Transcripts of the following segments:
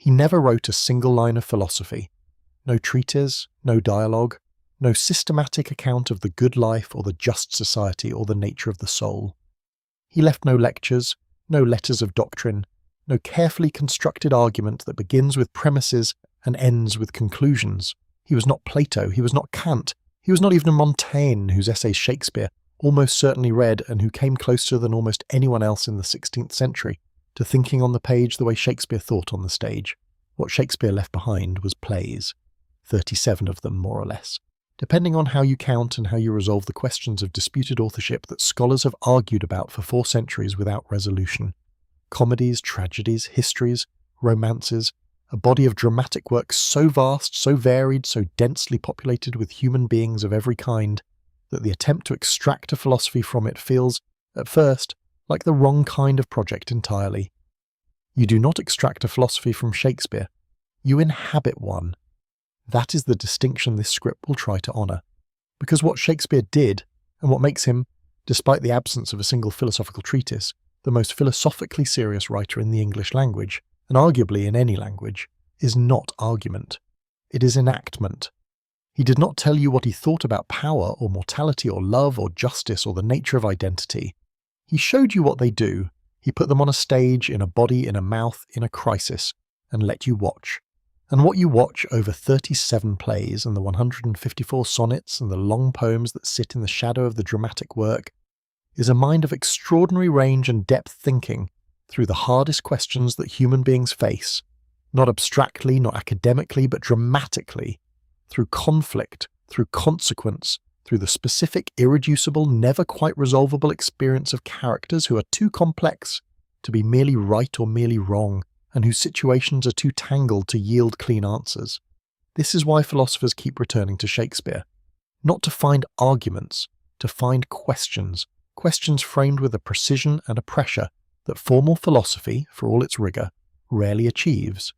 He never wrote a single line of philosophy. No treatise, no dialogue, no systematic account of the good life or the just society or the nature of the soul. He left no lectures, no letters of doctrine, no carefully constructed argument that begins with premises and ends with conclusions. He was not Plato, he was not Kant, he was not even Montaigne, whose essays Shakespeare almost certainly read and who came closer than almost anyone else in the 16th century to thinking on the page the way Shakespeare thought on the stage. What Shakespeare left behind was plays, 37 of them more or less, depending on how you count and how you resolve the questions of disputed authorship that scholars have argued about for 4 centuries without resolution. Comedies, tragedies, histories, romances, a body of dramatic work so vast, so varied, so densely populated with human beings of every kind, that the attempt to extract a philosophy from it feels, at first, like the wrong kind of project entirely. You do not extract a philosophy from Shakespeare, you inhabit one. That is the distinction this script will try to honour, because what Shakespeare did, and what makes him, despite the absence of a single philosophical treatise, the most philosophically serious writer in the English language, and arguably in any language, is not argument. It is enactment. He did not tell you what he thought about power or mortality or love or justice or the nature of identity. He showed you what they do. He put them on a stage, in a body, in a mouth, in a crisis, and let you watch. And what you watch over 37 plays and the 154 sonnets and the long poems that sit in the shadow of the dramatic work is a mind of extraordinary range and depth thinking through the hardest questions that human beings face, not abstractly, not academically, but dramatically, through conflict, through consequence, through the specific, irreducible, never quite resolvable experience of characters who are too complex to be merely right or merely wrong, and whose situations are too tangled to yield clean answers. This is why philosophers keep returning to Shakespeare. Not to find arguments, to find questions, questions framed with a precision and a pressure that formal philosophy, for all its rigour, rarely achieves.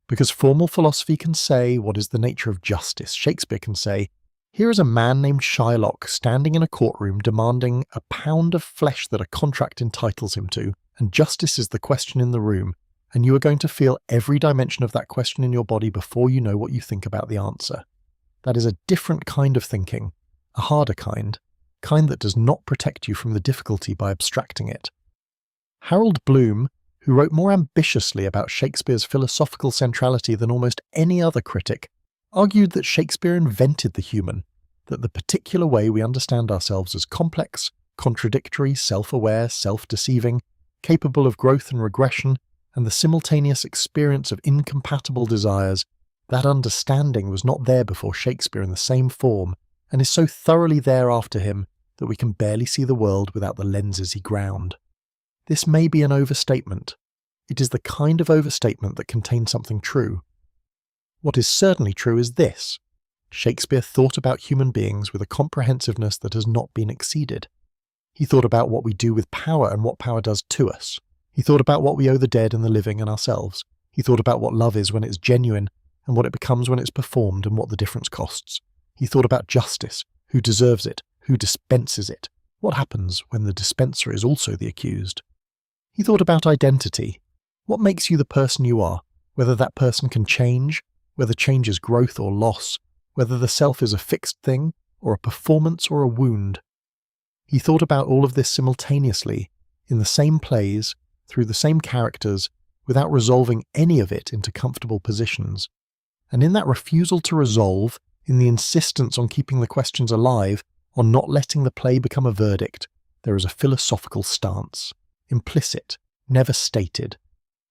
Because formal philosophy can say, what is the nature of justice? Shakespeare can say, here is a man named Shylock standing in a courtroom demanding a pound of flesh that a contract entitles him to, and justice is the question in the room, and you are going to feel every dimension of that question in your body before you know what you think about the answer. That is a different kind of thinking, a harder kind that does not protect you from the difficulty by abstracting it. Harold Bloom, who wrote more ambitiously about Shakespeare's philosophical centrality than almost any other critic, argued that Shakespeare invented the human, that the particular way we understand ourselves as complex, contradictory, self-aware, self-deceiving, capable of growth and regression, and the simultaneous experience of incompatible desires, that understanding was not there before Shakespeare in the same form, and is so thoroughly there after him that we can barely see the world without the lenses he ground. This may be an overstatement. It is the kind of overstatement that contains something true. What is certainly true is this: Shakespeare thought about human beings with a comprehensiveness that has not been exceeded. He thought about what we do with power and what power does to us. He thought about what we owe the dead and the living and ourselves. He thought about what love is when it's genuine and what it becomes when it's performed and what the difference costs. He thought about justice, who deserves it, who dispenses it, what happens when the dispenser is also the accused. He thought about identity, what makes you the person you are, whether that person can change, whether change is growth or loss, whether the self is a fixed thing or a performance or a wound. He thought about all of this simultaneously, in the same plays, through the same characters, without resolving any of it into comfortable positions. And in that refusal to resolve, in the insistence on keeping the questions alive, on not letting the play become a verdict, there is a philosophical stance, implicit, never stated,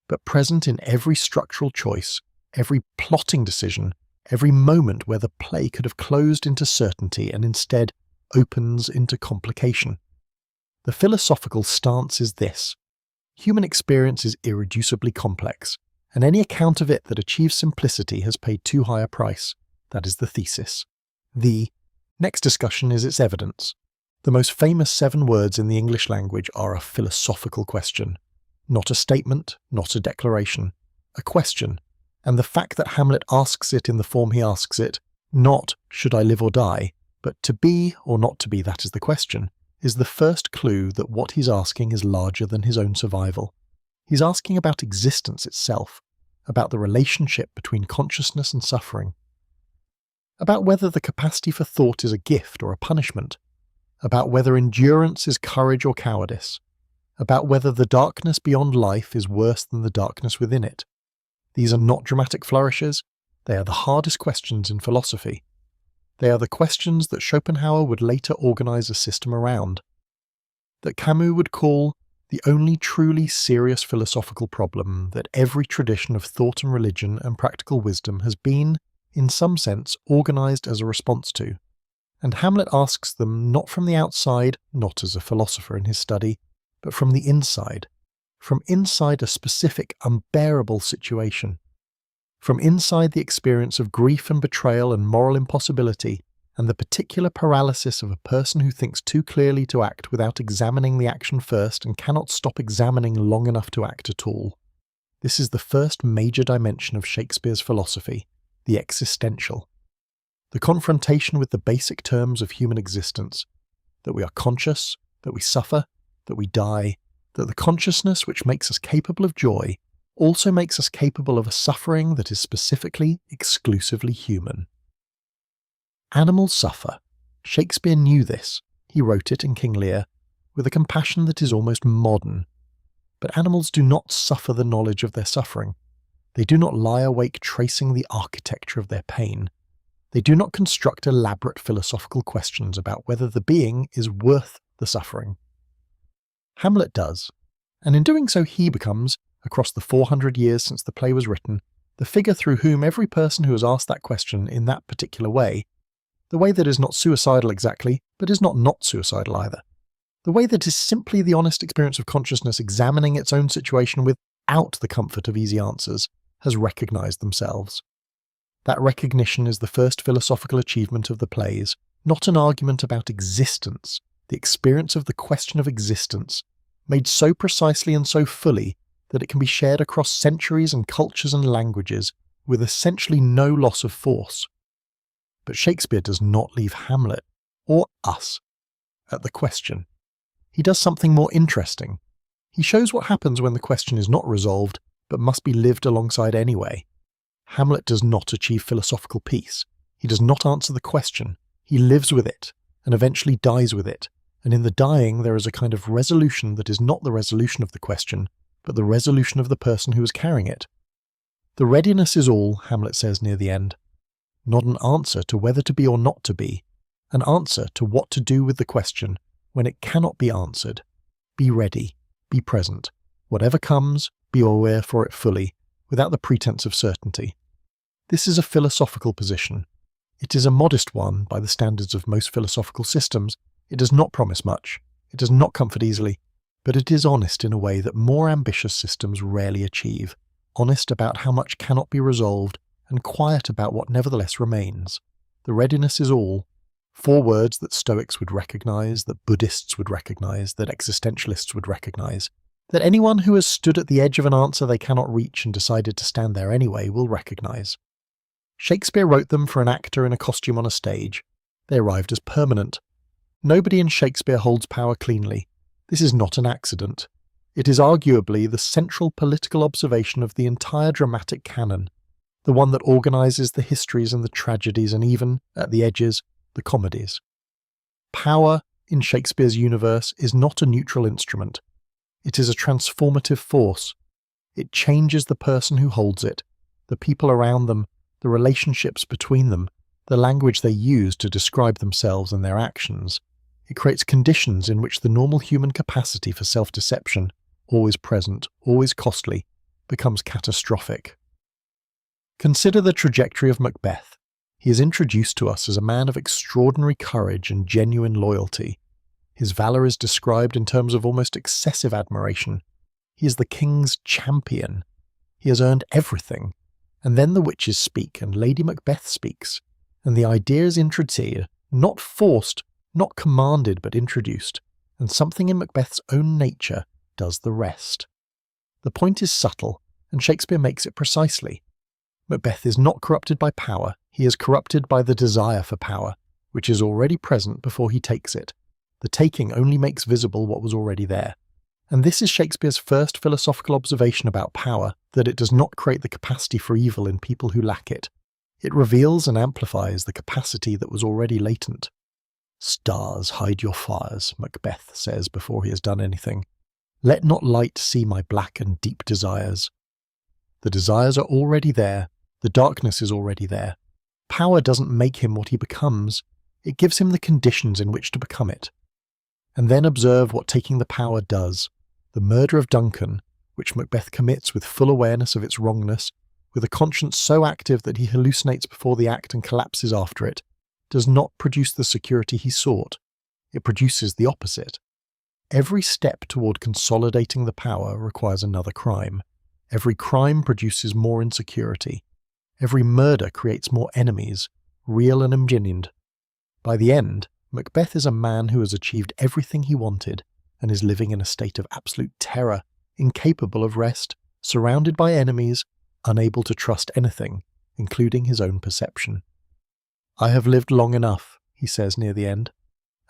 but present in every structural choice, every plotting decision, every moment where the play could have closed into certainty and instead opens into complication. The philosophical stance is this: human experience is irreducibly complex, and any account of it that achieves simplicity has paid too high a price. That is the thesis. The next discussion is its evidence. The most famous 7 words in the English language are a philosophical question. Not a statement, not a declaration. A question. And the fact that Hamlet asks it in the form he asks it, not should I live or die, but to be or not to be, that is the question, is the first clue that what he's asking is larger than his own survival. He's asking about existence itself. about the relationship between consciousness and suffering, about whether the capacity for thought is a gift or a punishment, about whether endurance is courage or cowardice, about whether the darkness beyond life is worse than the darkness within it. These are not dramatic flourishes, they are the hardest questions in philosophy. They are the questions that Schopenhauer would later organize a system around, that Camus would call the only truly serious philosophical problem that every tradition of thought and religion and practical wisdom has been, in some sense, organized as a response to. And Hamlet asks them not from the outside, not as a philosopher in his study, but from the inside, from inside a specific, unbearable situation, from inside the experience of grief and betrayal and moral impossibility, and the particular paralysis of a person who thinks too clearly to act without examining the action first and cannot stop examining long enough to act at all. This is the first major dimension of Shakespeare's philosophy, the existential. The confrontation with the basic terms of human existence, that we are conscious, that we suffer, that we die, that the consciousness which makes us capable of joy also makes us capable of a suffering that is specifically, exclusively human. Animals suffer. Shakespeare knew this. He wrote it in King Lear, with a compassion that is almost modern. But animals do not suffer the knowledge of their suffering. They do not lie awake tracing the architecture of their pain. They do not construct elaborate philosophical questions about whether the being is worth the suffering. Hamlet does, and in doing so he becomes, across the 400 years since the play was written, the figure through whom every person who has asked that question in that particular way, the way that is not suicidal exactly, but is not suicidal either, the way that is simply the honest experience of consciousness examining its own situation without the comfort of easy answers, has recognized themselves. That recognition is the first philosophical achievement of the plays, not an argument about existence, the experience of the question of existence, made so precisely and so fully that it can be shared across centuries and cultures and languages with essentially no loss of force. But Shakespeare does not leave Hamlet, or us, at the question. He does something more interesting. He shows what happens when the question is not resolved, but must be lived alongside anyway. Hamlet does not achieve philosophical peace. He does not answer the question. He lives with it, and eventually dies with it. And in the dying there is a kind of resolution that is not the resolution of the question, but the resolution of the person who is carrying it. The readiness is all, Hamlet says near the end. Not an answer to whether to be or not to be, an answer to what to do with the question when it cannot be answered. Be ready, be present. Whatever comes, be aware for it fully, without the pretense of certainty. This is a philosophical position. It is a modest one by the standards of most philosophical systems. It does not promise much. It does not comfort easily. But it is honest in a way that more ambitious systems rarely achieve. Honest about how much cannot be resolved, and quiet about what nevertheless remains. The readiness is all. 4 words that Stoics would recognize, that Buddhists would recognize, that existentialists would recognize, that anyone who has stood at the edge of an answer they cannot reach and decided to stand there anyway will recognize. Shakespeare wrote them for an actor in a costume on a stage. They arrived as permanent. Nobody in Shakespeare holds power cleanly. This is not an accident. It is arguably the central political observation of the entire dramatic canon, the one that organizes the histories and the tragedies and even, at the edges, the comedies. Power, in Shakespeare's universe, is not a neutral instrument. It is a transformative force. It changes the person who holds it, the people around them, the relationships between them, the language they use to describe themselves and their actions. It creates conditions in which the normal human capacity for self-deception, always present, always costly, becomes catastrophic. Consider the trajectory of Macbeth. He is introduced to us as a man of extraordinary courage and genuine loyalty. His valour is described in terms of almost excessive admiration. He is the king's champion. He has earned everything. And then the witches speak, and Lady Macbeth speaks, and the idea is introduced, not forced, not commanded, but introduced, and something in Macbeth's own nature does the rest. The point is subtle, and Shakespeare makes it precisely. Macbeth is not corrupted by power, he is corrupted by the desire for power, which is already present before he takes it. The taking only makes visible what was already there. And this is Shakespeare's first philosophical observation about power, that it does not create the capacity for evil in people who lack it. It reveals and amplifies the capacity that was already latent. "Stars, hide your fires," Macbeth says before he has done anything. "Let not light see my black and deep desires." The desires are already there, the darkness is already there. Power doesn't make him what he becomes, it gives him the conditions in which to become it. And then observe what taking the power does. The murder of Duncan, which Macbeth commits with full awareness of its wrongness, with a conscience so active that he hallucinates before the act and collapses after it, does not produce the security he sought. It produces the opposite. Every step toward consolidating the power requires another crime. Every crime produces more insecurity. Every murder creates more enemies, real and imagined. By the end, Macbeth is a man who has achieved everything he wanted and is living in a state of absolute terror, incapable of rest, surrounded by enemies, unable to trust anything, including his own perception. "I have lived long enough," he says near the end.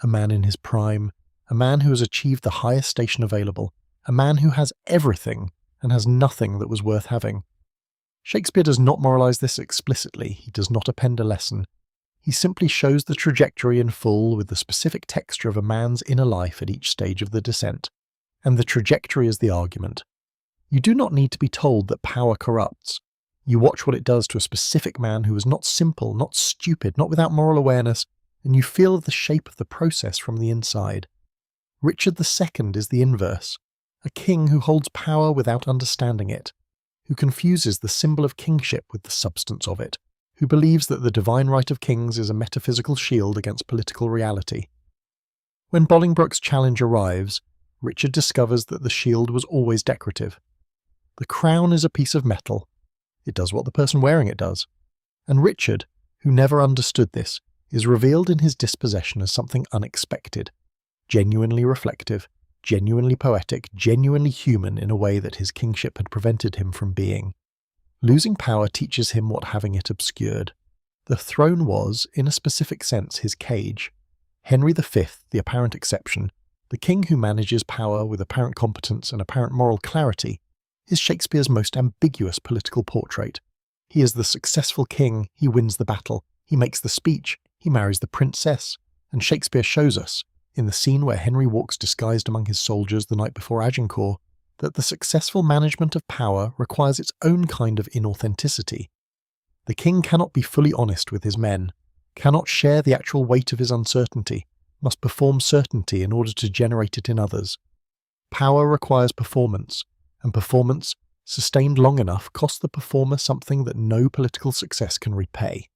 A man in his prime, a man who has achieved the highest station available, a man who has everything and has nothing that was worth having. Shakespeare does not moralize this explicitly, he does not append a lesson. He simply shows the trajectory in full with the specific texture of a man's inner life at each stage of the descent. And the trajectory is the argument. You do not need to be told that power corrupts. You watch what it does to a specific man who is not simple, not stupid, not without moral awareness, and you feel the shape of the process from the inside. Richard II is the inverse, a king who holds power without understanding it, who confuses the symbol of kingship with the substance of it, who believes that the divine right of kings is a metaphysical shield against political reality. When Bolingbroke's challenge arrives, Richard discovers that the shield was always decorative. The crown is a piece of metal. It does what the person wearing it does. And Richard, who never understood this, is revealed in his dispossession as something unexpected, genuinely reflective, genuinely poetic, genuinely human in a way that his kingship had prevented him from being. Losing power teaches him what having it obscured. The throne was, in a specific sense, his cage. Henry V, the apparent exception, the king who manages power with apparent competence and apparent moral clarity, is Shakespeare's most ambiguous political portrait. He is the successful king, he wins the battle, he makes the speech, he marries the princess, and Shakespeare shows us, in the scene where Henry walks disguised among his soldiers the night before Agincourt, that the successful management of power requires its own kind of inauthenticity. The king cannot be fully honest with his men, cannot share the actual weight of his uncertainty, must perform certainty in order to generate it in others. Power requires performance, and performance, sustained long enough, costs the performer something that no political success can repay.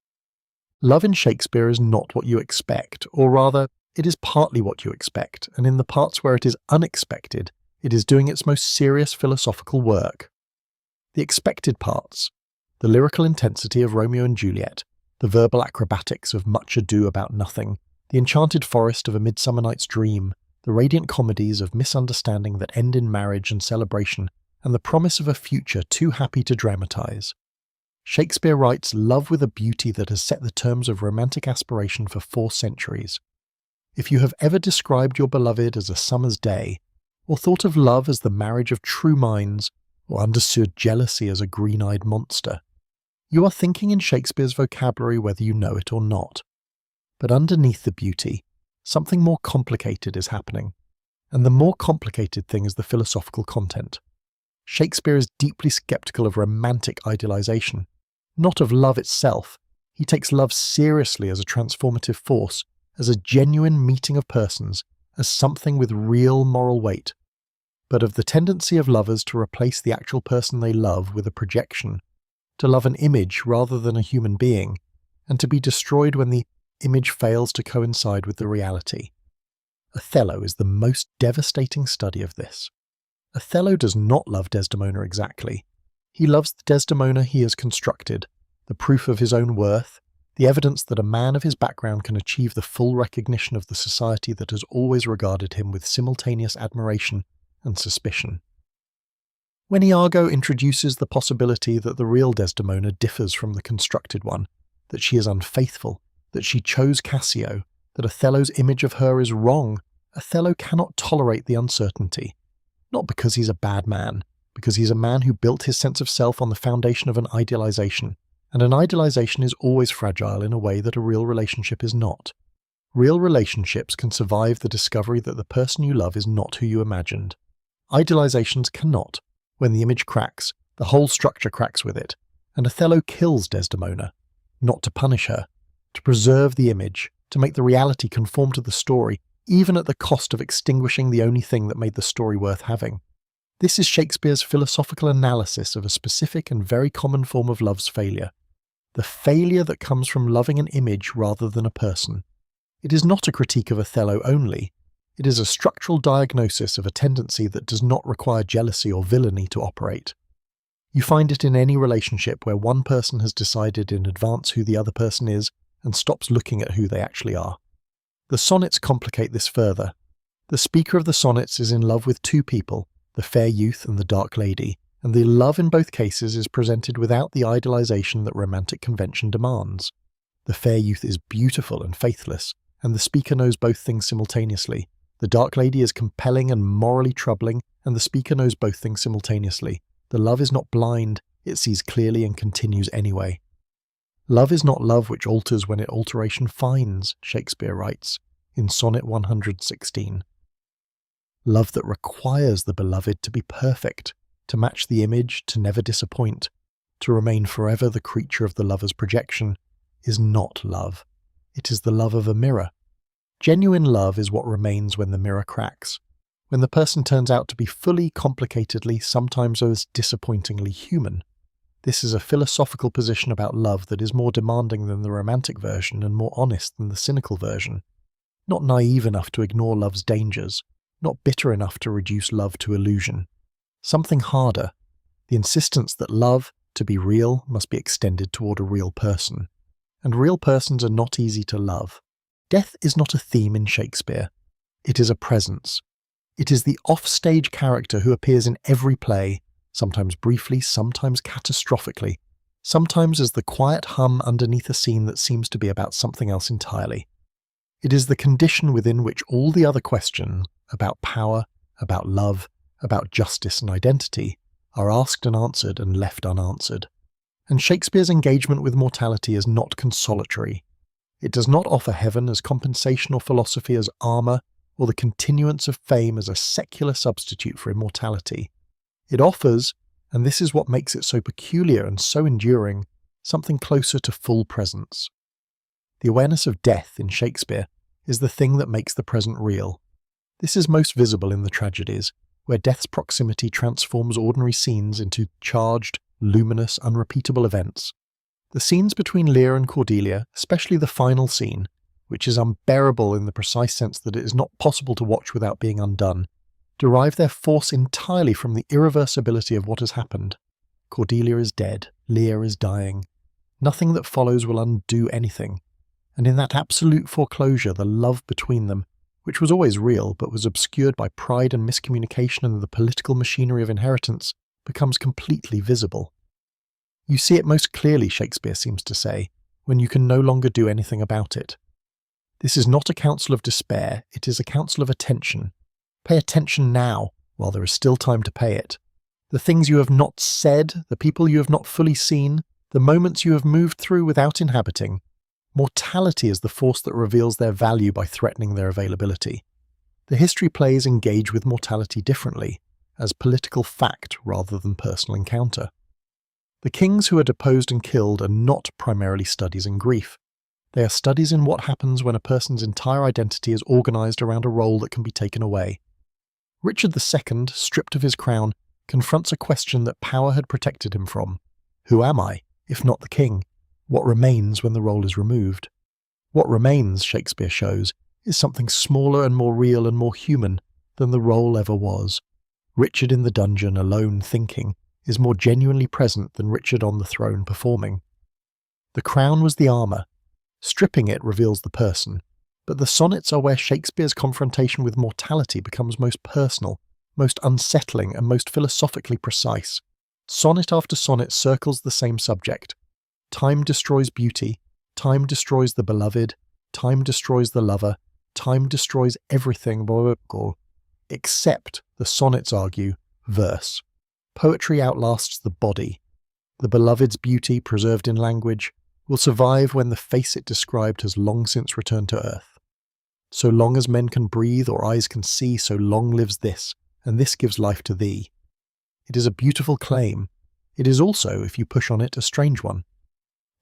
Love in Shakespeare is not what you expect, or rather, it is partly what you expect, and in the parts where it is unexpected, it is doing its most serious philosophical work. The expected parts, the lyrical intensity of Romeo and Juliet, the verbal acrobatics of Much Ado About Nothing, the enchanted forest of A Midsummer Night's Dream, the radiant comedies of misunderstanding that end in marriage and celebration, and the promise of a future too happy to dramatize. Shakespeare writes love with a beauty that has set the terms of romantic aspiration for 4 centuries. If you have ever described your beloved as a summer's day, or thought of love as the marriage of true minds, or understood jealousy as a green-eyed monster, you are thinking in Shakespeare's vocabulary whether you know it or not. But underneath the beauty, something more complicated is happening, and the more complicated thing is the philosophical content. Shakespeare is deeply skeptical of romantic idealization, not of love itself. He takes love seriously as a transformative force, as a genuine meeting of persons, as something with real moral weight, but of the tendency of lovers to replace the actual person they love with a projection, to love an image rather than a human being, and to be destroyed when the image fails to coincide with the reality. Othello is the most devastating study of this. Othello does not love Desdemona exactly. He loves the Desdemona he has constructed, the proof of his own worth, the evidence that a man of his background can achieve the full recognition of the society that has always regarded him with simultaneous admiration and suspicion. When Iago introduces the possibility that the real Desdemona differs from the constructed one, that she is unfaithful, that she chose Cassio, that Othello's image of her is wrong, Othello cannot tolerate the uncertainty. not because he's a bad man, because he's a man who built his sense of self on the foundation of an idealization, and an idealization is always fragile in a way that a real relationship is not. Real relationships can survive the discovery that the person you love is not who you imagined. Idealizations cannot. When the image cracks, the whole structure cracks with it, and Othello kills Desdemona, not to punish her, to preserve the image, to make the reality conform to the story, even at the cost of extinguishing the only thing that made the story worth having. This is Shakespeare's philosophical analysis of a specific and very common form of love's failure. The failure that comes from loving an image rather than a person. It is not a critique of Othello only. It is a structural diagnosis of a tendency that does not require jealousy or villainy to operate. You find it in any relationship where one person has decided in advance who the other person is and stops looking at who they actually are. The sonnets complicate this further. The speaker of the sonnets is in love with two people, the fair youth and the dark lady, and the love in both cases is presented without the idealization that romantic convention demands. The fair youth is beautiful and faithless, and the speaker knows both things simultaneously. The dark lady is compelling and morally troubling, and the speaker knows both things simultaneously. The love is not blind, it sees clearly and continues anyway. Love is not love which alters when it alteration finds, Shakespeare writes, in Sonnet 116. Love that requires the beloved to be perfect, to match the image, to never disappoint, to remain forever the creature of the lover's projection, is not love. It is the love of a mirror. Genuine love is what remains when the mirror cracks, when the person turns out to be fully, complicatedly, sometimes as disappointingly human. This is a philosophical position about love that is more demanding than the romantic version and more honest than the cynical version. Not naive enough to ignore love's dangers, not bitter enough to reduce love to illusion. Something harder, the insistence that love, to be real, must be extended toward a real person. And real persons are not easy to love. Death is not a theme in Shakespeare. It is a presence. It is the off-stage character who appears in every play, sometimes briefly, sometimes catastrophically, sometimes as the quiet hum underneath a scene that seems to be about something else entirely. It is the condition within which all the other questions about power, about love, about justice and identity are asked and answered and left unanswered. And Shakespeare's engagement with mortality is not consolatory. It does not offer heaven as compensation or philosophy as armour, or the continuance of fame as a secular substitute for immortality. It offers, and this is what makes it so peculiar and so enduring, something closer to full presence. The awareness of death in Shakespeare is the thing that makes the present real. This is most visible in the tragedies, where death's proximity transforms ordinary scenes into charged, luminous, unrepeatable events. The scenes between Lear and Cordelia, especially the final scene, which is unbearable in the precise sense that it is not possible to watch without being undone, derive their force entirely from the irreversibility of what has happened. Cordelia is dead, Lear is dying. Nothing that follows will undo anything, and in that absolute foreclosure the love between them, which was always real but was obscured by pride and miscommunication and the political machinery of inheritance, becomes completely visible. You see it most clearly, Shakespeare seems to say, when you can no longer do anything about it. This is not a counsel of despair, it is a counsel of attention. Pay attention now, while there is still time to pay it. The things you have not said, the people you have not fully seen, the moments you have moved through without inhabiting. Mortality is the force that reveals their value by threatening their availability. The history plays engage with mortality differently, as political fact rather than personal encounter. The kings who are deposed and killed are not primarily studies in grief. They are studies in what happens when a person's entire identity is organised around a role that can be taken away. Richard II, stripped of his crown, confronts a question that power had protected him from. Who am I, if not the king? What remains when the role is removed? What remains, Shakespeare shows, is something smaller and more real and more human than the role ever was. Richard in the dungeon, alone thinking, is more genuinely present than Richard on the throne performing. The crown was the armour. Stripping it reveals the person, but the sonnets are where Shakespeare's confrontation with mortality becomes most personal, most unsettling, and most philosophically precise. Sonnet after sonnet circles the same subject. Time destroys beauty, time destroys the beloved, time destroys the lover, time destroys everything. except, the sonnets argue, verse. Poetry outlasts the body. The beloved's beauty, preserved in language, will survive when the face it described has long since returned to earth. So long as men can breathe or eyes can see, so long lives this, and this gives life to thee. It is a beautiful claim. It is also, if you push on it, a strange one.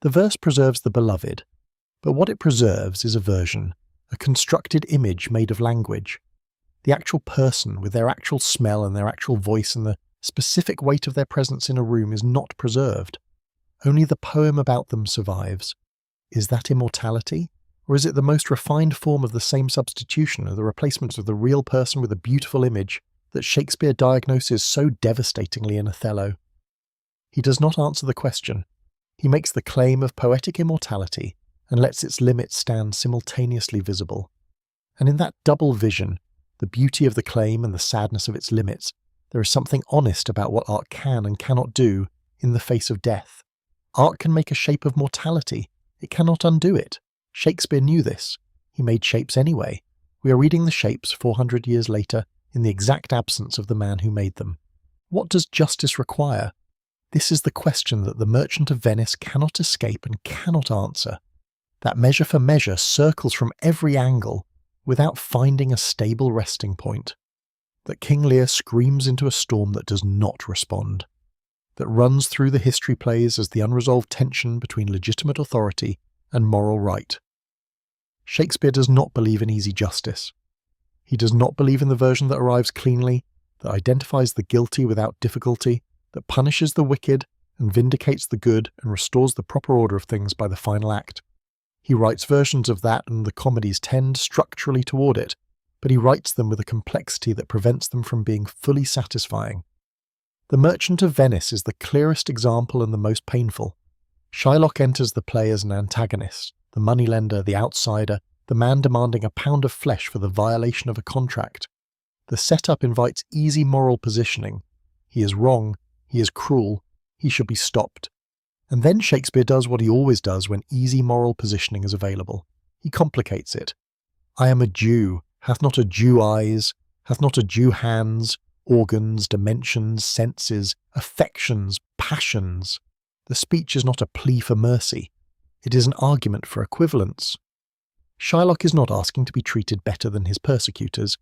The verse preserves the beloved, but what it preserves is a version, a constructed image made of language. The actual person, with their actual smell and their actual voice and the specific weight of their presence in a room, is not preserved. Only the poem about them survives. Is that immortality? Or is it the most refined form of the same substitution, or the replacement of the real person with a beautiful image that Shakespeare diagnoses so devastatingly in Othello? He does not answer the question. He makes the claim of poetic immortality and lets its limits stand simultaneously visible. And in that double vision, the beauty of the claim and the sadness of its limits, there is something honest about what art can and cannot do in the face of death. Art can make a shape of mortality. It cannot undo it. Shakespeare knew this. He made shapes anyway. We are reading the shapes 400 years later in the exact absence of the man who made them. What does justice require? This is the question that the Merchant of Venice cannot escape and cannot answer. That measure for measure circles from every angle without finding a stable resting point. That King Lear screams into a storm that does not respond. That runs through the history plays as the unresolved tension between legitimate authority and moral right. Shakespeare does not believe in easy justice. He does not believe in the version that arrives cleanly, that identifies the guilty without difficulty, that punishes the wicked and vindicates the good and restores the proper order of things by the final act. He writes versions of that, and the comedies tend structurally toward it, but he writes them with a complexity that prevents them from being fully satisfying. The Merchant of Venice is the clearest example and the most painful. Shylock enters the play as an antagonist, the moneylender, the outsider, the man demanding a pound of flesh for the violation of a contract. The setup invites easy moral positioning. He is wrong, he is cruel, he should be stopped. And then Shakespeare does what he always does when easy moral positioning is available. He complicates it. I am a Jew, hath not a Jew eyes, hath not a Jew hands, organs, dimensions, senses, affections, passions. The speech is not a plea for mercy. It is an argument for equivalence. Shylock is not asking to be treated better than his persecutors.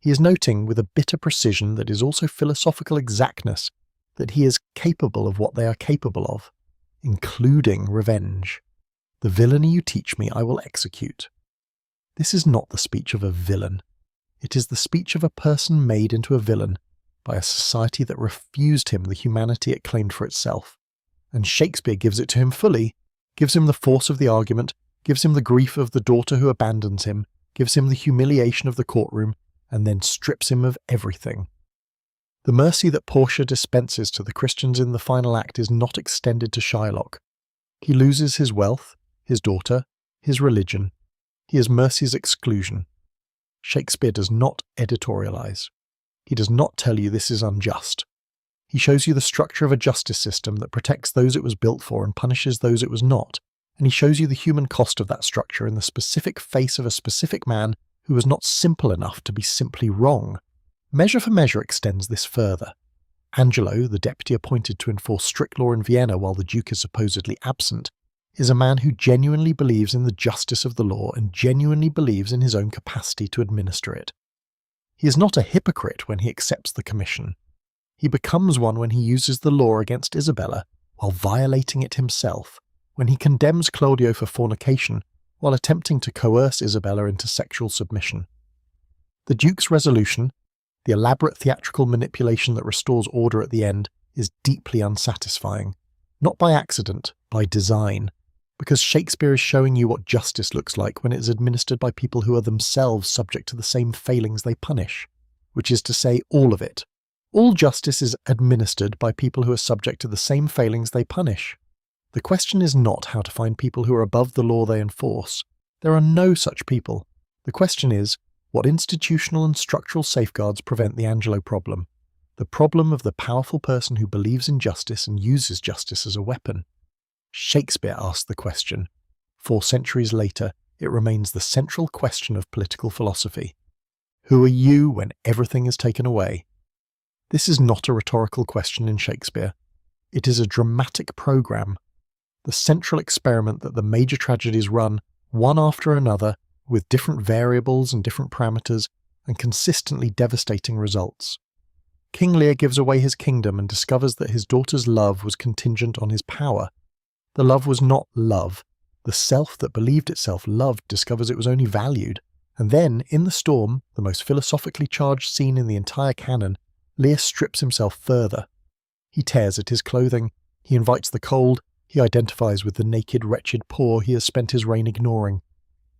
He is noting with a bitter precision that is also philosophical exactness that he is capable of what they are capable of, including revenge. The villainy you teach me I will execute. This is not the speech of a villain. It is the speech of a person made into a villain by a society that refused him the humanity it claimed for itself. And Shakespeare gives it to him fully, gives him the force of the argument, gives him the grief of the daughter who abandons him, gives him the humiliation of the courtroom, and then strips him of everything. The mercy that Portia dispenses to the Christians in the final act is not extended to Shylock. He loses his wealth, his daughter, his religion. He is mercy's exclusion. Shakespeare does not editorialize. He does not tell you this is unjust. He shows you the structure of a justice system that protects those it was built for and punishes those it was not, and he shows you the human cost of that structure in the specific face of a specific man who was not simple enough to be simply wrong. Measure for Measure extends this further. Angelo, the deputy appointed to enforce strict law in Vienna while the Duke is supposedly absent, is a man who genuinely believes in the justice of the law and genuinely believes in his own capacity to administer it. He is not a hypocrite when he accepts the commission. He becomes one when he uses the law against Isabella while violating it himself, when he condemns Claudio for fornication while attempting to coerce Isabella into sexual submission. The Duke's resolution, the elaborate theatrical manipulation that restores order at the end, is deeply unsatisfying. Not by accident, by design. Because Shakespeare is showing you what justice looks like when it is administered by people who are themselves subject to the same failings they punish, which is to say, all of it. All justice is administered by people who are subject to the same failings they punish. The question is not how to find people who are above the law they enforce. There are no such people. The question is, what institutional and structural safeguards prevent the Angelo problem? The problem of the powerful person who believes in justice and uses justice as a weapon. Shakespeare asked the question. 4 centuries later, it remains the central question of political philosophy. Who are you when everything is taken away? This is not a rhetorical question in Shakespeare. It is a dramatic program, the central experiment that the major tragedies run one after another with different variables and different parameters and consistently devastating results. King Lear gives away his kingdom and discovers that his daughter's love was contingent on his power. The love was not love. The self that believed itself loved discovers it was only valued. And then, in the storm, the most philosophically charged scene in the entire canon, Lear strips himself further. He tears at his clothing, he invites the cold, he identifies with the naked, wretched poor he has spent his reign ignoring.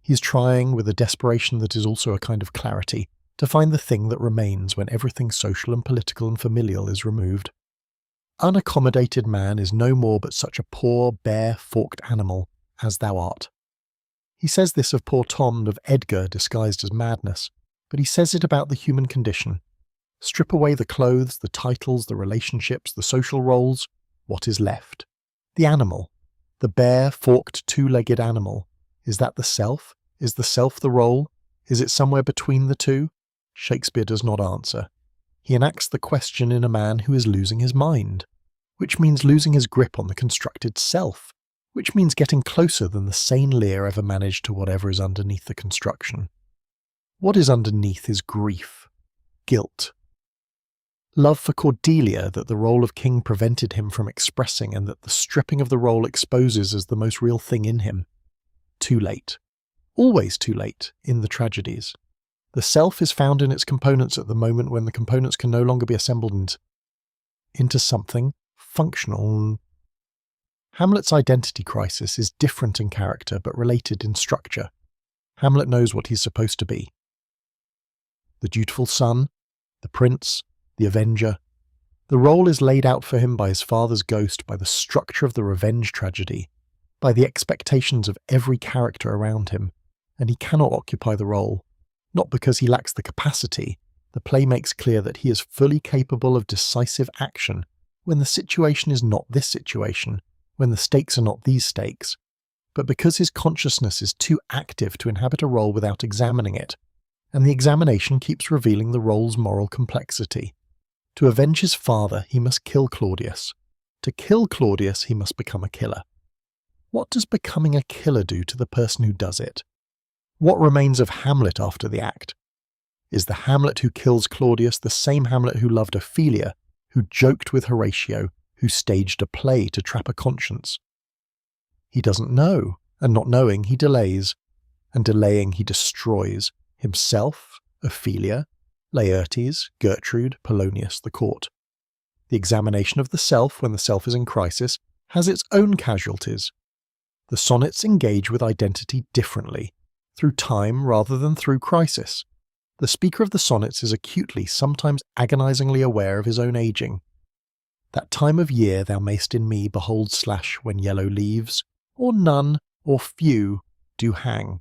He is trying, with a desperation that is also a kind of clarity, to find the thing that remains when everything social and political and familial is removed. Unaccommodated man is no more but such a poor, bare, forked animal as thou art. He says this of poor Tom and of Edgar disguised as madness, but he says it about the human condition. Strip away the clothes, the titles, the relationships, the social roles, what is left? The animal. The bare, forked, two-legged animal. Is that the self? Is the self the role? Is it somewhere between the two? Shakespeare does not answer. He enacts the question in a man who is losing his mind, which means losing his grip on the constructed self, which means getting closer than the sane Lear ever managed to whatever is underneath the construction. What is underneath is grief, guilt, love for Cordelia that the role of king prevented him from expressing and that the stripping of the role exposes as the most real thing in him. Too late. Always too late in the tragedies. The self is found in its components at the moment when the components can no longer be assembled into something functional. Hamlet's identity crisis is different in character but related in structure. Hamlet knows what he's supposed to be. The dutiful son, the prince, the avenger. The role is laid out for him by his father's ghost, by the structure of the revenge tragedy, by the expectations of every character around him, and he cannot occupy the role. Not because he lacks the capacity, the play makes clear that he is fully capable of decisive action when the situation is not this situation, when the stakes are not these stakes, but because his consciousness is too active to inhabit a role without examining it, and the examination keeps revealing the role's moral complexity. To avenge his father, he must kill Claudius. To kill Claudius, he must become a killer. What does becoming a killer do to the person who does it? What remains of Hamlet after the act? Is the Hamlet who kills Claudius the same Hamlet who loved Ophelia, who joked with Horatio, who staged a play to trap a conscience? He doesn't know, and not knowing he delays, and delaying he destroys himself, Ophelia, Laertes, Gertrude, Polonius, the court. The examination of the self when the self is in crisis has its own casualties. The sonnets engage with identity differently, through time rather than through crisis. The speaker of the sonnets is acutely, sometimes agonizingly aware of his own aging. That time of year thou mayst in me behold / when yellow leaves, or none, or few, do hang.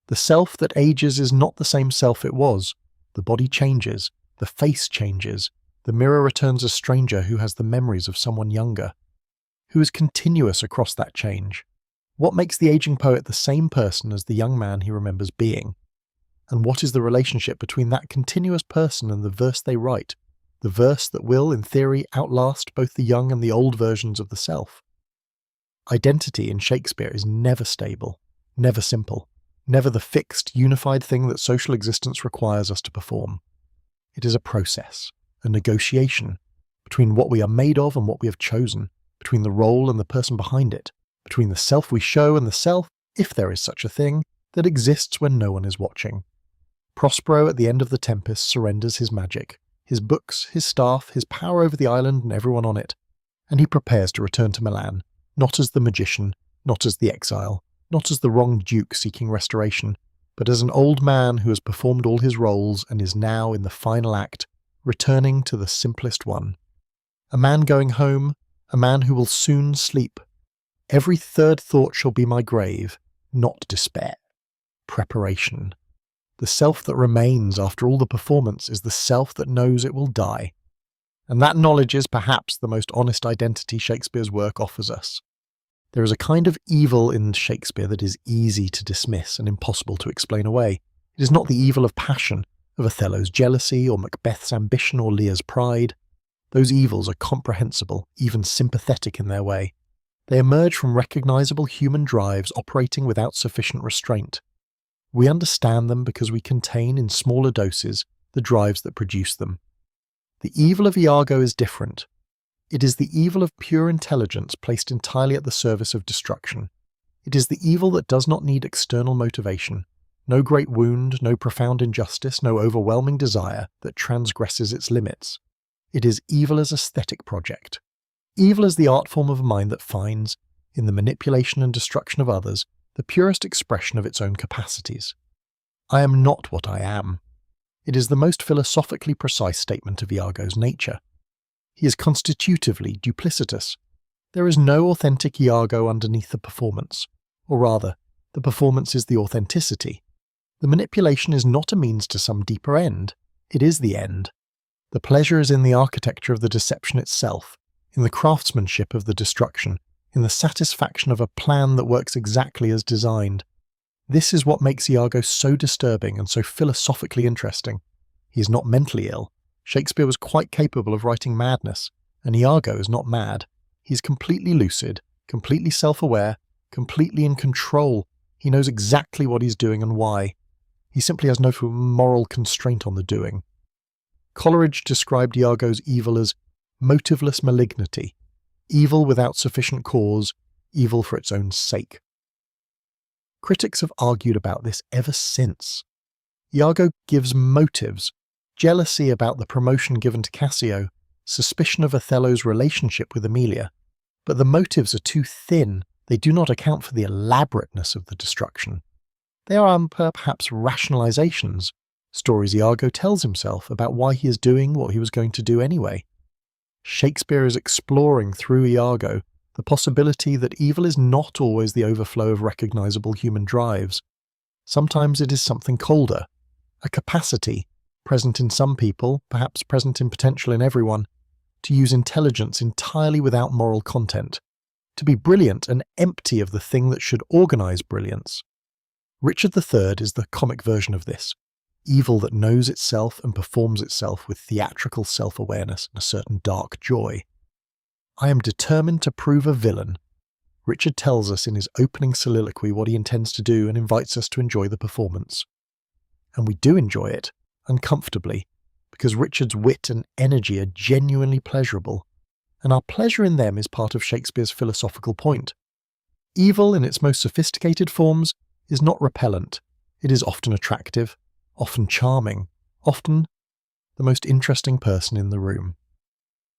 The self that ages is not the same self it was. The body changes, the face changes, the mirror returns a stranger who has the memories of someone younger, who is continuous across that change. What makes the aging poet the same person as the young man he remembers being? And what is the relationship between that continuous person and the verse they write, the verse that will, in theory, outlast both the young and the old versions of the self? Identity in Shakespeare is never stable, never simple, never the fixed, unified thing that social existence requires us to perform. It is a process, a negotiation, between what we are made of and what we have chosen, between the role and the person behind it, between the self we show and the self, if there is such a thing, that exists when no one is watching. Prospero at the end of The Tempest surrenders his magic, his books, his staff, his power over the island and everyone on it, and he prepares to return to Milan, not as the magician, not as the exile, not as the wronged duke seeking restoration, but as an old man who has performed all his roles and is now, in the final act, returning to the simplest one. A man going home, a man who will soon sleep. Every third thought shall be my grave, not despair. Preparation. The self that remains after all the performance is the self that knows it will die. And that knowledge is perhaps the most honest identity Shakespeare's work offers us. There is a kind of evil in Shakespeare that is easy to dismiss and impossible to explain away. It is not the evil of passion, of Othello's jealousy or Macbeth's ambition or Lear's pride. Those evils are comprehensible, even sympathetic in their way. They emerge from recognizable human drives operating without sufficient restraint. We understand them because we contain in smaller doses the drives that produce them. The evil of Iago is different. It is the evil of pure intelligence placed entirely at the service of destruction. It is the evil that does not need external motivation, no great wound, no profound injustice, no overwhelming desire that transgresses its limits. It is evil as aesthetic project. Evil is the art form of a mind that finds, in the manipulation and destruction of others, the purest expression of its own capacities. I am not what I am. It is the most philosophically precise statement of Iago's nature. He is constitutively duplicitous. There is no authentic Iago underneath the performance, or rather, the performance is the authenticity. The manipulation is not a means to some deeper end, it is the end. The pleasure is in the architecture of the deception itself, in the craftsmanship of the destruction, in the satisfaction of a plan that works exactly as designed. This is what makes Iago so disturbing and so philosophically interesting. He is not mentally ill. Shakespeare was quite capable of writing madness, and Iago is not mad. He is completely lucid, completely self-aware, completely in control. He knows exactly what he's doing and why. He simply has no moral constraint on the doing. Coleridge described Iago's evil as motiveless malignity, evil without sufficient cause, evil for its own sake. Critics have argued about this ever since. Iago gives motives, jealousy about the promotion given to Cassio, suspicion of Othello's relationship with Emilia, but the motives are too thin, they do not account for the elaborateness of the destruction. They are perhaps rationalizations, stories Iago tells himself about why he is doing what he was going to do anyway. Shakespeare is exploring through Iago the possibility that evil is not always the overflow of recognizable human drives. Sometimes it is something colder, a capacity, present in some people, perhaps present in potential in everyone, to use intelligence entirely without moral content, to be brilliant and empty of the thing that should organize brilliance. Richard III is the comic version of this, evil that knows itself and performs itself with theatrical self-awareness and a certain dark joy. I am determined to prove a villain. Richard tells us in his opening soliloquy what he intends to do and invites us to enjoy the performance. And we do enjoy it, uncomfortably, because Richard's wit and energy are genuinely pleasurable, and our pleasure in them is part of Shakespeare's philosophical point. Evil in its most sophisticated forms is not repellent, it is often attractive, often charming, often the most interesting person in the room.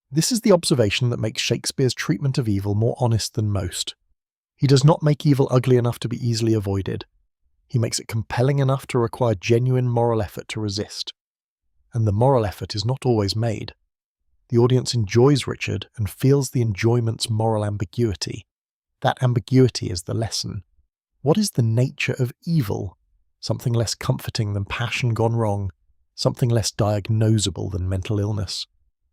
This is the observation that makes Shakespeare's treatment of evil more honest than most. He does not make evil ugly enough to be easily avoided. He makes it compelling enough to require genuine moral effort to resist. And the moral effort is not always made. The audience enjoys Richard and feels the enjoyment's moral ambiguity. That ambiguity is the lesson. What is the nature of evil? Something less comforting than passion gone wrong, something less diagnosable than mental illness,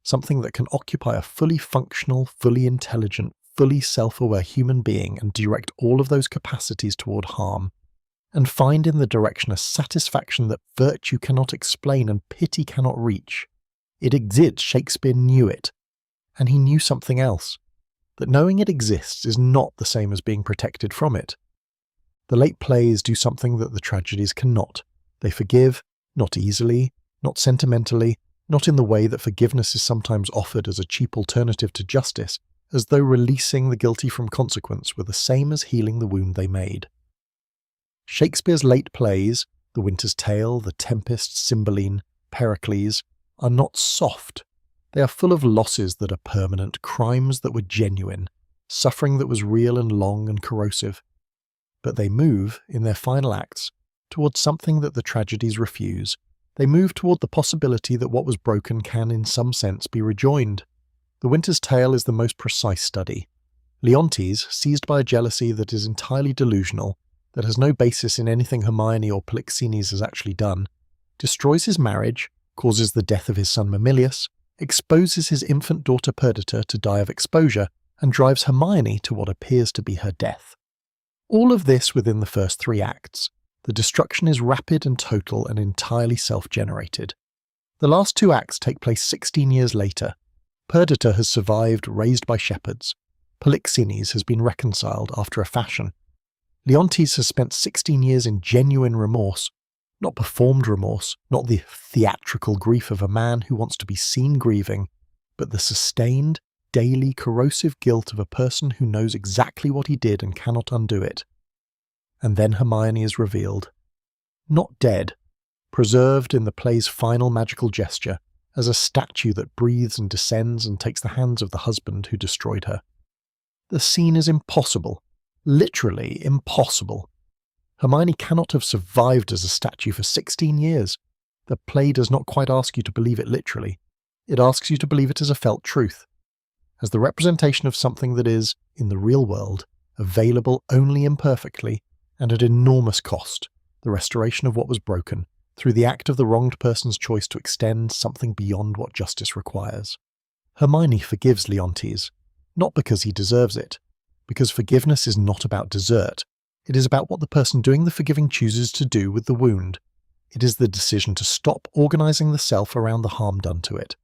something that can occupy a fully functional, fully intelligent, fully self-aware human being and direct all of those capacities toward harm, and find in the direction a satisfaction that virtue cannot explain and pity cannot reach. It exists, Shakespeare knew it, and he knew something else, that knowing it exists is not the same as being protected from it. The late plays do something that the tragedies cannot. They forgive, not easily, not sentimentally, not in the way that forgiveness is sometimes offered as a cheap alternative to justice, as though releasing the guilty from consequence were the same as healing the wound they made. Shakespeare's late plays, The Winter's Tale, The Tempest, Cymbeline, Pericles, are not soft. They are full of losses that are permanent, crimes that were genuine, suffering that was real and long and corrosive. But they move, in their final acts, towards something that the tragedies refuse. They move toward the possibility that what was broken can, in some sense, be rejoined. The Winter's Tale is the most precise study. Leontes, seized by a jealousy that is entirely delusional, that has no basis in anything Hermione or Polixenes has actually done, destroys his marriage, causes the death of his son Mamilius, exposes his infant daughter Perdita to die of exposure, and drives Hermione to what appears to be her death. All of this within the first 3 acts, The destruction is rapid and total and entirely self-generated. The last two acts take place 16 years later. Perdita has survived, raised by shepherds. Polixenes has been reconciled after a fashion. Leontes has spent 16 years in genuine remorse, not performed remorse, not the theatrical grief of a man who wants to be seen grieving, but the sustained, daily, corrosive guilt of a person who knows exactly what he did and cannot undo it. And then Hermione is revealed. Not dead, preserved in the play's final magical gesture, as a statue that breathes and descends and takes the hands of the husband who destroyed her. The scene is impossible, literally impossible. Hermione cannot have survived as a statue for 16 years. The play does not quite ask you to believe it literally. It asks you to believe it as a felt truth, as the representation of something that is, in the real world, available only imperfectly and at enormous cost, the restoration of what was broken, through the act of the wronged person's choice to extend something beyond what justice requires. Hermione forgives Leontes, not because he deserves it, because forgiveness is not about desert. It is about what the person doing the forgiving chooses to do with the wound. It is the decision to stop organizing the self around the harm done to it.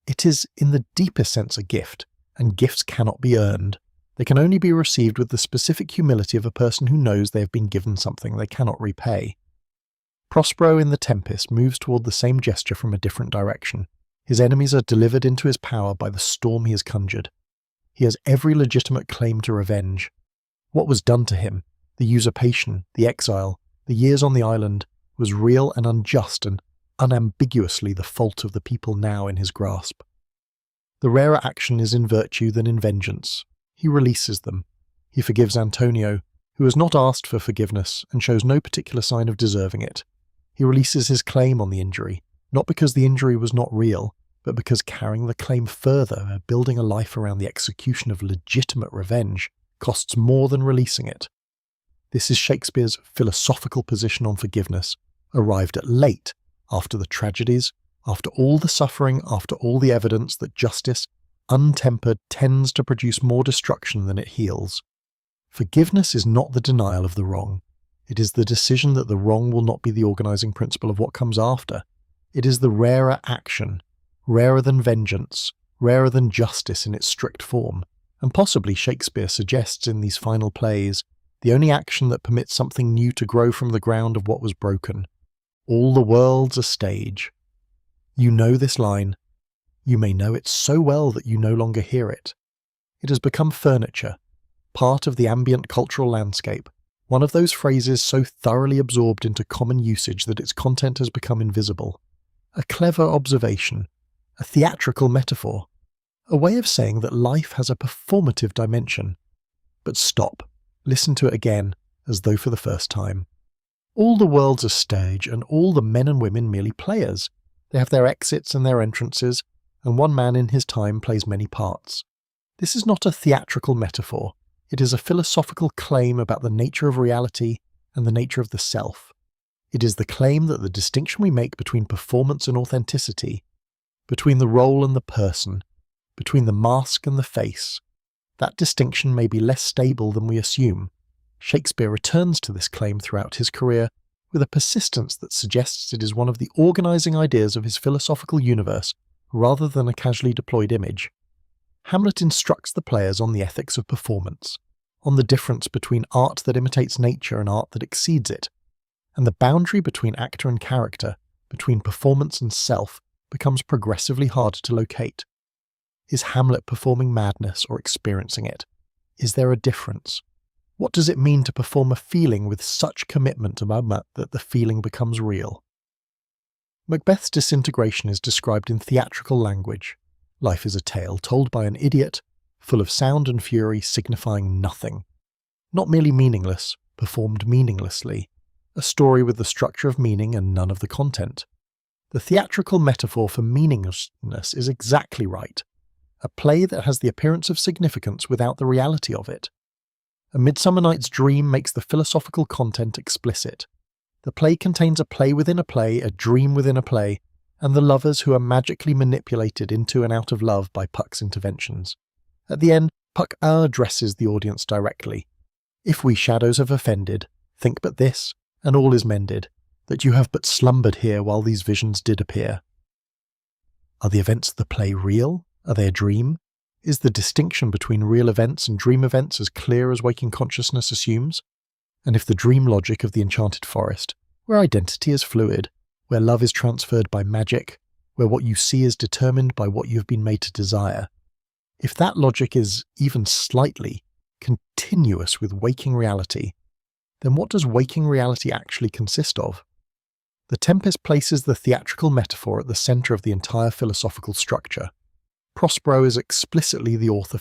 It is, in the deepest sense, a gift, and gifts cannot be earned. They can only be received with the specific humility of a person who knows they have been given something they cannot repay. Prospero in The Tempest moves toward the same gesture from a different direction. His enemies are delivered into his power by the storm he has conjured. He has every legitimate claim to revenge. What was done to him, the usurpation, the exile, the years on the island, was real and unjust and unambiguously the fault of the people now in his grasp. The rarer action is in virtue than in vengeance. He releases them. He forgives Antonio, who has not asked for forgiveness and shows no particular sign of deserving it. He releases his claim on the injury, not because the injury was not real, but because carrying the claim further, building a life around the execution of legitimate revenge, costs more than releasing it. This is Shakespeare's philosophical position on forgiveness, arrived at late, after the tragedies, after all the suffering, after all the evidence that justice, untempered, tends to produce more destruction than it heals. Forgiveness is not the denial of the wrong. It is the decision that the wrong will not be the organizing principle of what comes after. It is the rarer action, rarer than vengeance, rarer than justice in its strict form, and possibly Shakespeare suggests in these final plays the only action that permits something new to grow from the ground of what was broken. All the world's a stage. You know this line. You may know it so well that you no longer hear it. It has become furniture, part of the ambient cultural landscape, one of those phrases so thoroughly absorbed into common usage that its content has become invisible. A clever observation, a theatrical metaphor, a way of saying that life has a performative dimension. But stop, listen to it again, as though for the first time. All the world's a stage, and all the men and women merely players. They have their exits and their entrances, and one man in his time plays many parts. This is not a theatrical metaphor. It is a philosophical claim about the nature of reality and the nature of the self. It is the claim that the distinction we make between performance and authenticity, between the role and the person, between the mask and the face, that distinction may be less stable than we assume. Shakespeare returns to this claim throughout his career with a persistence that suggests it is one of the organizing ideas of his philosophical universe rather than a casually deployed image. Hamlet instructs the players on the ethics of performance, on the difference between art that imitates nature and art that exceeds it, and the boundary between actor and character, between performance and self, becomes progressively harder to locate. Is Hamlet performing madness or experiencing it? Is there a difference? What does it mean to perform a feeling with such commitment to Macbeth that the feeling becomes real? Macbeth's disintegration is described in theatrical language. Life is a tale told by an idiot, full of sound and fury signifying nothing. Not merely meaningless, performed meaninglessly. A story with the structure of meaning and none of the content. The theatrical metaphor for meaninglessness is exactly right. A play that has the appearance of significance without the reality of it. A Midsummer Night's Dream makes the philosophical content explicit. The play contains a play within a play, a dream within a play, and the lovers who are magically manipulated into and out of love by Puck's interventions. At the end, Puck addresses the audience directly. If we shadows have offended, think but this, and all is mended, that you have but slumbered here while these visions did appear. Are the events of the play real? Are they a dream? Is the distinction between real events and dream events as clear as waking consciousness assumes? And if the dream logic of the enchanted forest, where identity is fluid, where love is transferred by magic, where what you see is determined by what you have been made to desire, if that logic is even slightly continuous with waking reality, then what does waking reality actually consist of? The Tempest places the theatrical metaphor at the centre of the entire philosophical structure. Prospero is explicitly the author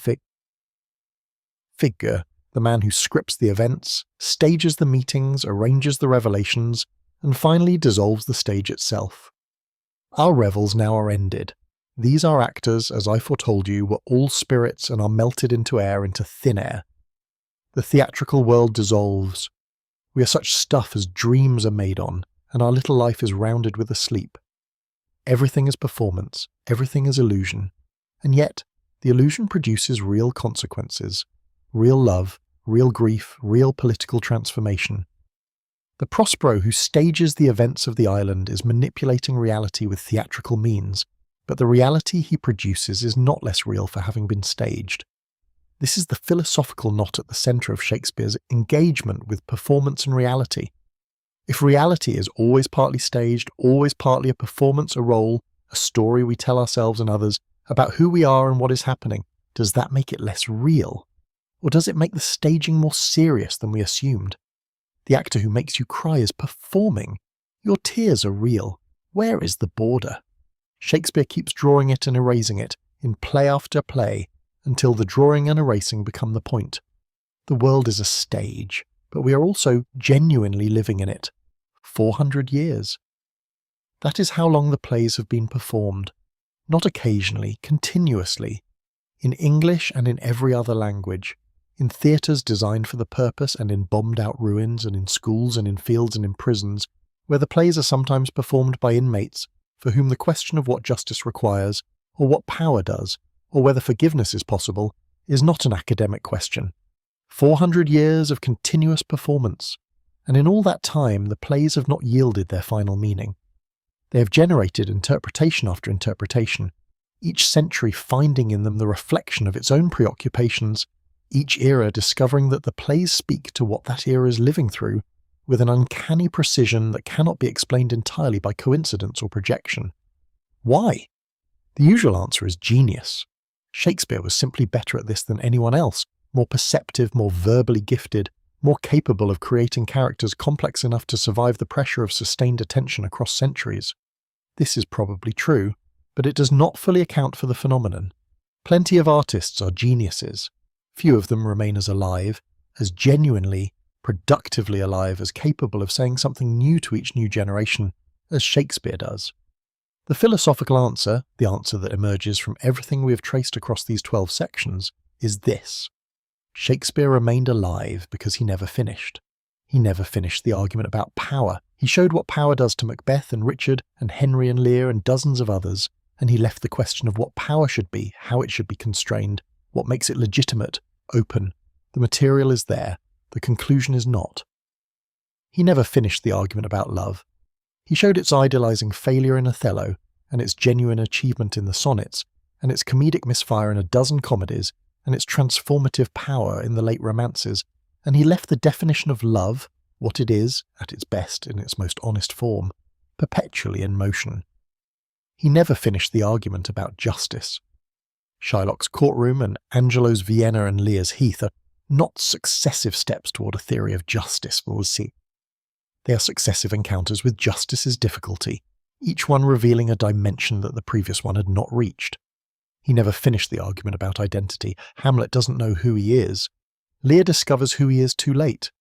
figure, the man who scripts the events, stages the meetings, arranges the revelations, and finally dissolves the stage itself. Our revels now are ended. These our actors, as I foretold you, were all spirits and are melted into air, into thin air. The theatrical world dissolves. We are such stuff as dreams are made on, and our little life is rounded with a sleep. Everything is performance, everything is illusion, and yet the illusion produces real consequences, real love, real grief, real political transformation. The Prospero who stages the events of the island is manipulating reality with theatrical means, but the reality he produces is not less real for having been staged. This is the philosophical knot at the centre of Shakespeare's engagement with performance and reality. If reality is always partly staged, always partly a performance, a role, a story we tell ourselves and others about who we are and what is happening, does that make it less real? Or does it make the staging more serious than we assumed? The actor who makes you cry is performing. Your tears are real. Where is the border? Shakespeare keeps drawing it and erasing it, in play after play, until the drawing and erasing become the point. The world is a stage, but we are also genuinely living in it. 400 years. That is how long the plays have been performed. Not occasionally, continuously. In English and in every other language. In theatres designed for the purpose and in bombed-out ruins and in schools and in fields and in prisons, where the plays are sometimes performed by inmates for whom the question of what justice requires, or what power does, or whether forgiveness is possible, is not an academic question. 400 years of continuous performance, and in all that time the plays have not yielded their final meaning. They have generated interpretation after interpretation, each century finding in them the reflection of its own preoccupations, each era discovering that the plays speak to what that era is living through with an uncanny precision that cannot be explained entirely by coincidence or projection. Why? The usual answer is genius. Shakespeare was simply better at this than anyone else, more perceptive, more verbally gifted, more capable of creating characters complex enough to survive the pressure of sustained attention across centuries. This is probably true, but it does not fully account for the phenomenon. Plenty of artists are geniuses. Few of them remain as alive, as genuinely, productively alive, as capable of saying something new to each new generation, as Shakespeare does. The philosophical answer, the answer that emerges from everything we have traced across these 12 sections, is this. Shakespeare remained alive because he never finished. He never finished the argument about power. He showed what power does to Macbeth and Richard and Henry and Lear and dozens of others, and he left the question of what power should be, how it should be constrained, what makes it legitimate, open. The material is there, the conclusion is not. He never finished the argument about love. He showed its idealizing failure in Othello, and its genuine achievement in the sonnets, and its comedic misfire in a dozen comedies, and its transformative power in the late romances, and he left the definition of love, what it is, at its best, in its most honest form, perpetually in motion. He never finished the argument about justice. Shylock's courtroom and Angelo's Vienna and Lear's Heath are not successive steps toward a theory of justice, we'll see. They are successive encounters with justice's difficulty, each one revealing a dimension that the previous one had not reached. He never finished the argument about identity. Hamlet doesn't know who he is. Lear discovers who he is too late.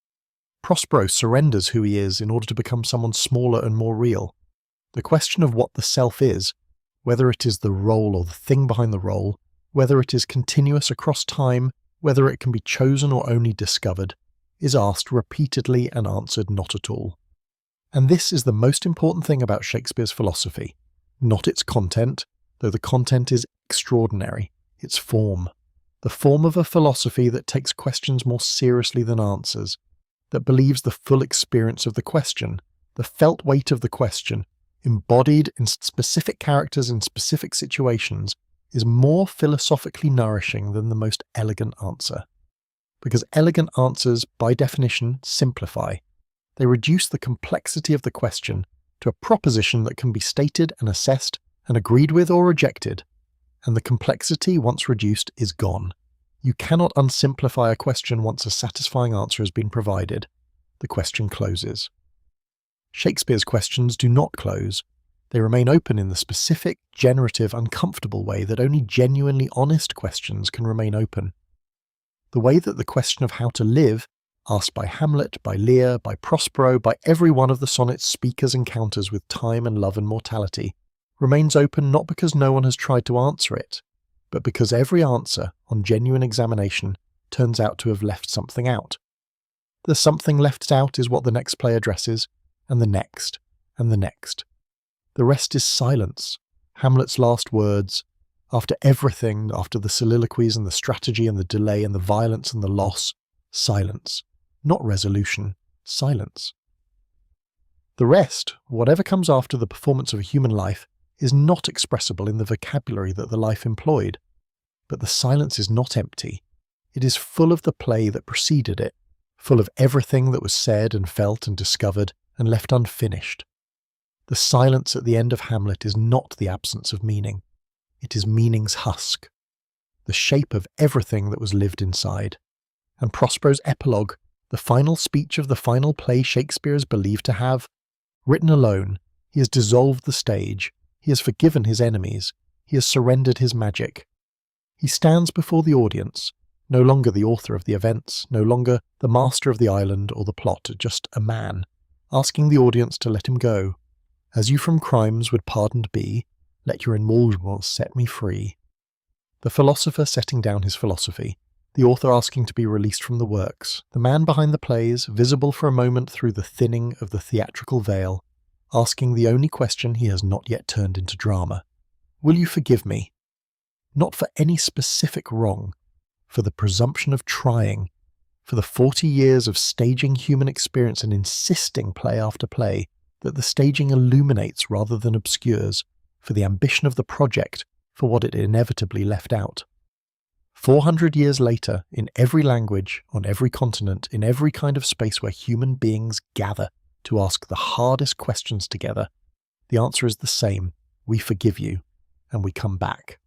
Prospero surrenders who he is in order to become someone smaller and more real. The question of what the self is, whether it is the role or the thing behind the role, whether it is continuous across time, whether it can be chosen or only discovered, is asked repeatedly and answered not at all. And this is the most important thing about Shakespeare's philosophy, not its content, though the content is extraordinary, its form. The form of a philosophy that takes questions more seriously than answers. that believes the full experience of the question, the felt weight of the question, embodied in specific characters in specific situations, is more philosophically nourishing than the most elegant answer. Because elegant answers, by definition, simplify. They reduce the complexity of the question to a proposition that can be stated and assessed and agreed with or rejected, and the complexity, once reduced, is gone. You cannot unsimplify a question once a satisfying answer has been provided. The question closes. Shakespeare's questions do not close. They remain open in the specific, generative, uncomfortable way that only genuinely honest questions can remain open. The way that the question of how to live, asked by Hamlet, by Lear, by Prospero, by every one of the sonnet's speakers' encounters with time and love and mortality, remains open not because no one has tried to answer it, but because every answer, on genuine examination, turns out to have left something out. The something left out is what the next play addresses, and the next, and the next. The rest is silence, Hamlet's last words. After everything, after the soliloquies and the strategy and the delay and the violence and the loss, silence. Not resolution, silence. The rest, whatever comes after the performance of a human life, is not expressible in the vocabulary that the life employed. But the silence is not empty. It is full of the play that preceded it, full of everything that was said and felt and discovered and left unfinished. The silence at the end of Hamlet is not the absence of meaning. It is meaning's husk, the shape of everything that was lived inside. And Prospero's epilogue, the final speech of the final play Shakespeare is believed to have, written alone, he has dissolved the stage, he has forgiven his enemies, he has surrendered his magic. He stands before the audience, no longer the author of the events, no longer the master of the island or the plot, just a man, asking the audience to let him go. As you from crimes would pardoned be, let your indulgence set me free. The philosopher setting down his philosophy, the author asking to be released from the works, the man behind the plays, visible for a moment through the thinning of the theatrical veil, asking the only question he has not yet turned into drama. Will you forgive me? Not for any specific wrong, for the presumption of trying, for the 40 years of staging human experience and insisting play after play that the staging illuminates rather than obscures, for the ambition of the project, for what it inevitably left out. 400 years later, in every language, on every continent, in every kind of space where human beings gather to ask the hardest questions together, the answer is the same: we forgive you, and we come back.